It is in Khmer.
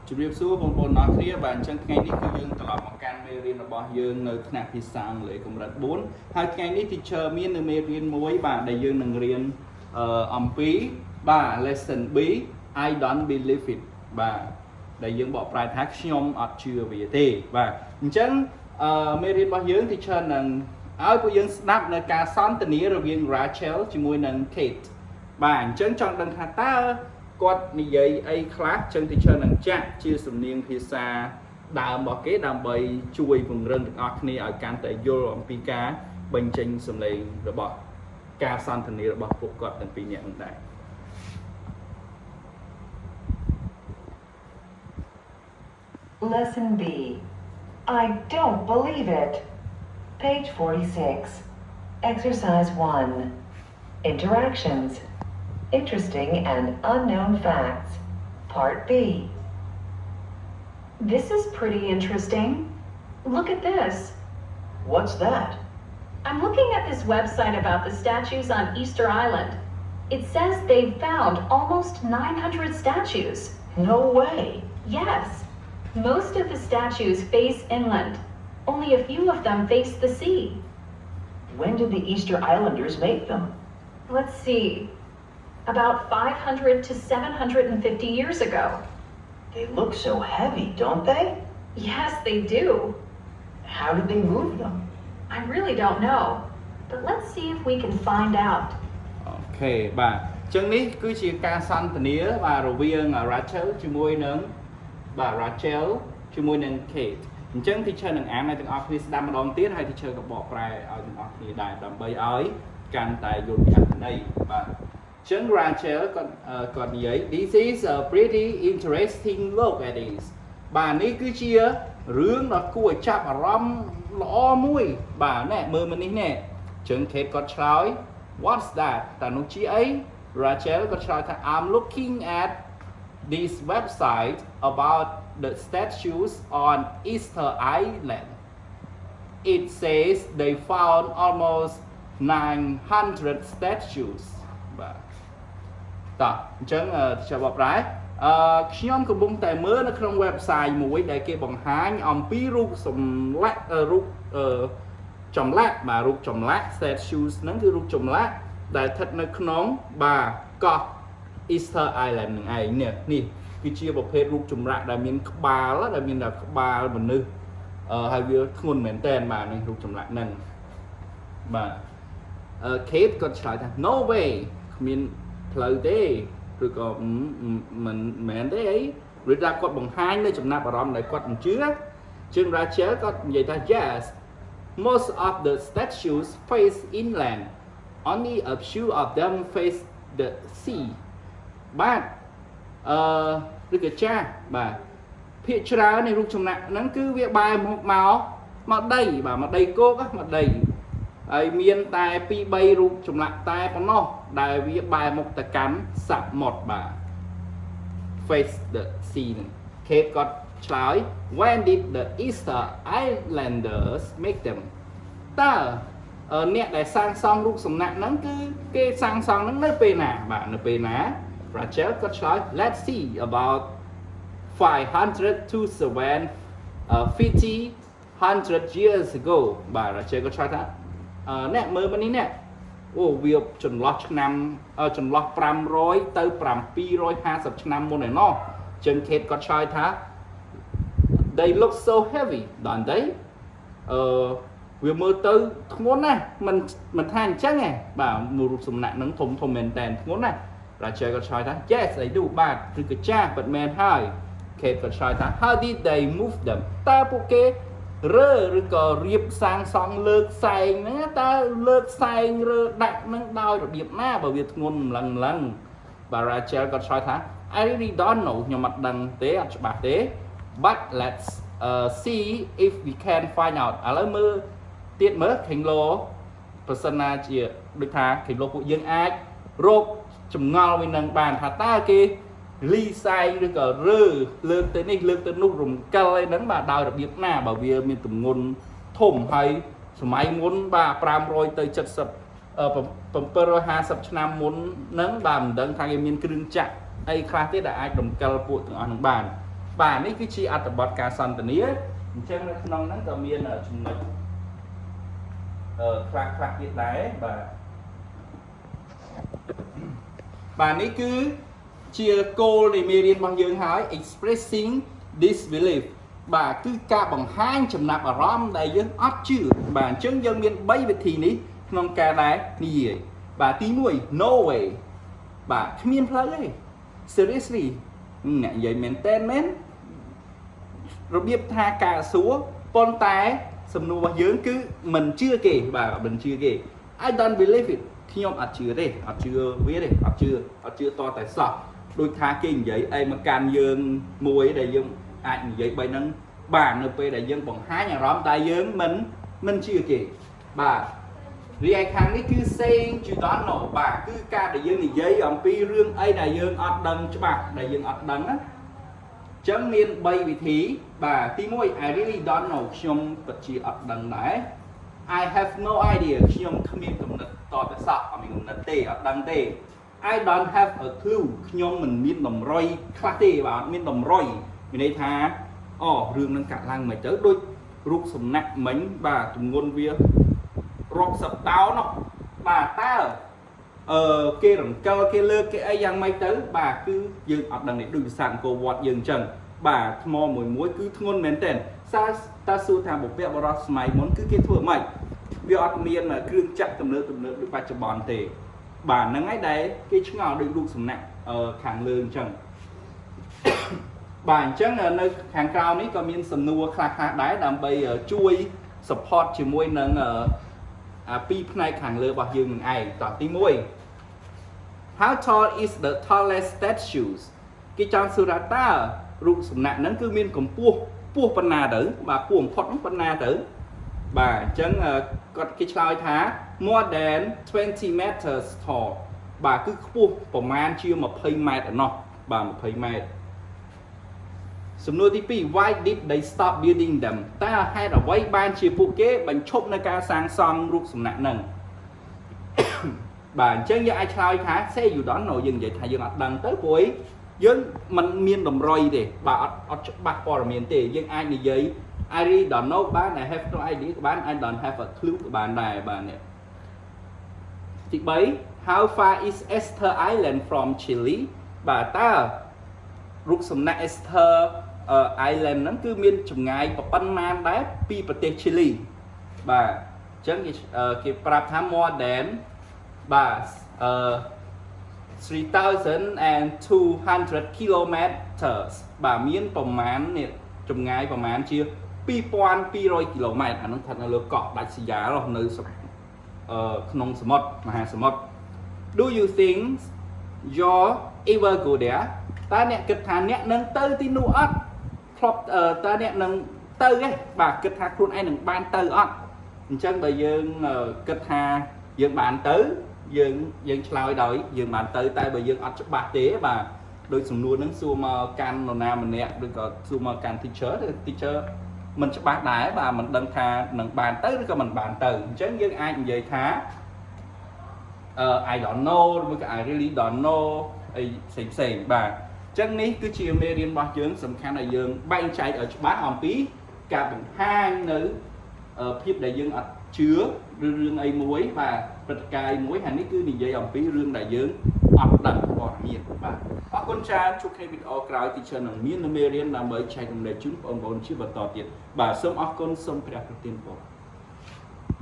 ជំរាបសួរបងប្អូនអ្នកគ្នាបាទអញ្ចឹងថ្ងៃនេះគឺយើងត្រឡប់មកកាន់មេរៀនរបស់យើងនៅថ្នាក់ភាសាអង់គ្លេសកម្រិត4ហើយថ្ងៃនេះ teacher មាននៅមេរៀនមួយបាទដែលយើងនឹងរៀនអំពីបាទ lesson B I don't believe it បាទដែលយើងបកប្រែថាខ្ញុំអត់ជឿវាទេបាទអញ្ចឹងមេរៀនរបស់យើង teacher នឹងឲ្យពួកយើងស្ដាប់នៅការសន្ទនារវាង Rachel ជាមួយនឹង Kate បាទអញ្ចឹងចង់ដឹងថាតើគាត់និយាយអីខ្លះចឹង teacher នឹងចាក់ជាសំនៀងភាសាដើមរបស់គេដើម្បីជួយពង្រឹងទាំងអស់គ្នាឲ្យកាន់តែយល់អំពីការបញ្ចេញសំឡេងរបស់ការសន្ទនារបស់ពួកគាត់ទាំងពីរនាក់នឹងដែរ Lesson B. I don't believe it. Page 46. Exercise 1. Interactions. Interesting and unknown facts. Part B. This is pretty interesting. Look at this. What's that? I'm looking at this website about the statues on Easter Island. It says they've found almost 900 statues. No way. Yes. Most of the statues face inland. Only a few of them face the sea. When did the Easter Islanders make them? Let's see. About 500 to 750 years ago. They look so heavy, don't they? Yes, they do. How did they move them? I really don't know. But let's see if we can find out. អូខេបាទអញ្ចឹងនេះគឺជាការសន្ទនាបាទរវាង Rachel ជាមួយនឹងបាទ Rachel ជាមួយនឹង Kate អញ្ចឹង teacher នឹងអានឲ្យទាំងអស់គ្នាស្ដាប់ម្ដងទៀតហើយ teacher ក៏បកប្រែឲ្យទាំងអស់គ្នាដែរដើម្បីឲ្យកាន់តែយល់ពីអត្ថន័យបាទអញ្ចឹង Rachel គាត់និយាយ This is a pretty interesting look at this បាទនេះគឺជារឿងដ៏គួរឲ្យចាប់អារម្មណ៍ល្អមួយបាទណែមើលមកនេះណែអញ្ចឹង Kate គាត់ឆ្លើយ What's that តើនោះជាអី Rachel គាត់ឆ្លើយថា I'm looking at this website about the statues on Easter Island. It says they found almost 900 statues. បាទតោះអញ្ចឹងចាំបកប្រែខ្ញុំកំពុងតែមើលនៅក្នុង website មួយដែលគេបង្ហាញអំពីរូបចម្លាក់រូបចម្លាក់បាទរូបចម្លាក់ statues ហ្នឹងគឺរូបចម្លាក់ដែលស្ថិតនៅក្នុងបាទកោះ Easter Island នឹងឯងនេះគឺជាប្រភេទរូបចម្លាក់ដែលមានក្បាលដែលមានតែក្បាលមនុស្សហើយវាធ្ងន់មែនតើបាទនេះរូបចម្លាក់ហ្នឹងបាទKate គាត់ឆ្លើយថា No way គ្មានផ្លូវទេឬក៏មិនមែនទេអីឬថាគាត់បង្ហាញនៅចំណាប់អារម្មណ៍ដែលគាត់មិនជឿជាង Rachel គាត់និយាយថា Yes most of the statues face inland only a few of them face the sea បាទឬក៏ចាស់បាទភាគច្រើននៃរូបចម្លាក់ហ្នឹងគឺវាបែរមកដីបាទមកដីគោកមកដីហើយមានតែ2 3រូបចម្លាក់តែប៉ុណ្ណោះដែលវាបែរមុខទៅកាន់សមុទ្របាទ face the sea ហ្នឹង Kate គាត់ឆ្លើយ When did the Easter Islanders make them តើអ្នកដែលសាងសង់រូបសំណាកហ្នឹងគឺគេសាងសង់ហ្នឹងនៅពេលណាបាទនៅពេលណាRachel គាត់ឆ្លើយ Let's see about 500 to 750 years ago បាទ Rachel គាត់ឆ្លើយថាអ្នកមើលមកនេះអ្នកអូវាចន្លោះឆ្នាំចន្លោះ500ទៅ750ឆ្នាំមុនឯណោះអញ្ចឹង Kate គាត់ឆ្លើយថា They look so heavy don't they វាមើលទៅធ្ងន់ណាស់មិនថាអញ្ចឹងទេបាទរូបសំណាកហ្នឹងធំមែនតើធ្ងន់ណាស់Rachel ក៏ឆ្លើយថា Yes I do បាទឬក៏ចាស់ពិតមែនហើយ Kate ក៏ឆ្លើយថា How did they move them តើពួកគេរើឬក៏រៀបសាងសង់លើកផ្សែងហ្នឹងតើលើកផ្សែងរើដាក់ហ្នឹងដោយរបៀបណាបើវាធ្ងន់ម្លឹងបាទ Rachel ក៏ឆ្លើយថា I really don't know ខ្ញុំអត់ដឹងទេអត់ច្បាស់ទេ But let's see if we can find out ឥឡូវមើលទៀតមើលខេងឡូប្រសិនណាជាដូចថាខេងឡូពួកយើងអាចរកចម្ងល់វិញនឹងបានថាតើគេលីសែងឬក៏រើលើកទៅនេះលើកទៅនោះរំកិលអីហ្នឹងបាទដោយរបៀបណាបើវាមានទម្ងន់ធំហើយសម័យមុនបាទ500ទៅ70 750ឆ្នាំមុនហ្នឹងបាទមិនដឹងថាគេមានគ្រឿងចក្រអីខ្លះទៀតដែលអាចរំកិលពួកទាំងអស់ហ្នឹងបាន បាទនេះគឺជាអត្ថបទការសន្ទនាអញ្ចឹងនៅក្នុងហ្នឹងក៏មានចំណុចខ្លះទៀតដែរបាទនេះគឺជាគោលនៃមេរៀនរបស់យើងហើយ expressing disbelief បាទគឺការបង្ហាញចំណាប់អារម្មណ៍ដែលយើងអត់ជឿបាទអញ្ចឹងយើងមាន3វិធីនេះក្នុងការដែលនិយាយបាទទី1 no way បាទគ្មានផ្លូវទេ seriously អ្នកនិយាយមែនតើមែនរបៀបថាការសួរប៉ុន្តែសំណួររបស់យើងគឺមិនជឿគេបាទមិនជឿគេ I don't believe it ខ្ញុំអត់ជឿទេអត់ជឿវាទេអត់ជឿតតែសោះដូចថាគេនិយាយអីមកកាន់យើងមួយដែលយើងអាចនិយាយបីហ្នឹងបាទនៅពេលដែលយើងបង្ហាញអារម្មណ៍តែយើងមិនជឿគេបាទរីឯខាងនេះគឺ saying you don't know បាទគឺការដែលយើងនិយាយអំពីរឿងអីដែលយើងអត់ដឹងច្បាស់ដែលយើងអត់ដឹងណាចឹងមាន3វិធីបាទទី1 I really don't know ខ្ញុំពិតជាអត់ដឹងដែរ I have no idea ខ្ញុំគ្មានគំនិតតតែសោះអត់មានគំនិតទេអត់ដឹងទេ I don't have a clue ខ្ញុំមិនមានតម្រុយខ្លះទេបាទអត់មានតម្រុយមានន័យថារឿងនឹងកាត់ឡើងមិនទៅដូចរូបសំណាក់មិញបាទទម្ងន់វារាប់សិបតោននោះបាទតើគេរំកិលគេលើកគេអីយ៉ាងម៉េចទៅបាទគឺយើងអត់ដឹងទេដូចភាសាអង្គរវត្តយើងអញ្ចឹងបាទថ្មមួយគឺធ្ងន់មែនទែនតើសួរថាបុព្វបុរសសម័យមុនគឺគេធ្វើម៉េចវាអត់មានគ្រឿងจักរទំនើបដូចបច្ចុប្បន្នទេបាទហ្នឹងហើយដែលគេឆ្ងល់ដូចរូបសំណាក់ខាងលើអញ្ចឹងបាទអញ្ចឹងនៅខាងក្រៅនេះក៏មានសំណួរខ្លះៗដែរដើម្បីជួយ support ជាមួយនឹងពីរផ្នែកខាងលើរបស់យើងនឹងឯងតោះទី1 How tall is the tallest statues គេចង់សួរថាតើរូបសំណាក់ហ្នឹងគឺមានកម្ពស់ខ្ពស់ប៉ុណ្ណាទៅបាទខ្ពស់បំផុតហ្នឹងប៉ុណ្ណាទៅបាទអញ្ចឹងគាត់គេឆ្លើយថា more than 20 meters tall បាទគឺខ្ពស់ប្រមាណជា20ម៉ែត្រឯណោះបាទ20ម៉ែត្រសំណួរទី2 Why did they stop building them តើហេតុអ្វីបានជាពួកគេបញ្ឈប់នៅការសាងសង់រូបសំណាក់ហ្នឹងបាទអញ្ចឹងយើងអាចឆ្លើយថា say you don't know យើងនិយាយថាយើងអត់ដឹងទៅព្រោះយើងមិនមានតម្រុយទេបាទអត់ច្បាស់ព័ត៌មានទេយើងអាចនិយាយ I really don't know បាន I have no idea ក៏បាន I don't have a clue ក៏បានដែរបាទនេះទី3 How far is Easter Island from Chile បាទតើរូបសំណាក់ Easter Island ហ្នឹងគឺមានចម្ងាយប៉ុន្មានដែរពីប្រទេស Chile បាទអញ្ចឹងគេប្រាប់ថា more than បាទ3,200 kilometers បាទមានប្រមាណនេះចម្ងាយប្រមាណជា 2,200 គីឡូម៉ែត្រអានោះស្ថិតនៅលើកោះដាច់ស្រយាលនៅក្នុងសមុទ្រមហាសមុទ្រ Do you think you ever go there តើអ្នកគិតថាអ្នកនឹងទៅទីនោះអត់ធ្លាប់តើអ្នកនឹងទៅទេបាទគិតថាខ្លួនឯងនឹងបានទៅអត់អញ្ចឹងបើយើងគិតថាយើងបានទៅយើងឆ្លើយដោយយើងបានទៅតែបើយើងអត់ច្បាស់ទេបាទដោយសំណួរហ្នឹងសួរមកកាន់នរណាម្នាក់ឬក៏សួរមកកាន់ teacher ឬ teacher មិនច្បាស់ដែរបាទមិនដឹងថានឹងបានទៅឬក៏មិនបានទៅអញ្ចឹងយើងអាចនិយាយថា I don't know ឬក៏ I really don't know អីផ្សេងបាទអញ្ចឹងនេះគឺជាមេរៀនរបស់យើងសំខាន់ឲ្យយើងបែងចែកឲ្យច្បាស់អំពីការបង្ហាញនៅភាពដែលយើងអត់ជឿឬរឿងអីមួយបាទព្រឹត្តិការណ៍មួយហើយនេះគឺនិយាយអំពីរឿងដែលយើងអត់ដឹងព័ត៌មានបាទអរគុណច្រើនជួបគ្នាវីដេអូក្រោយ teacher នឹងមានមេរៀនដើម្បីចែករំលែកជូនបងប្អូនជាបន្តទៀតបាទសូមអរគុណសូមព្រះប្រទានពរ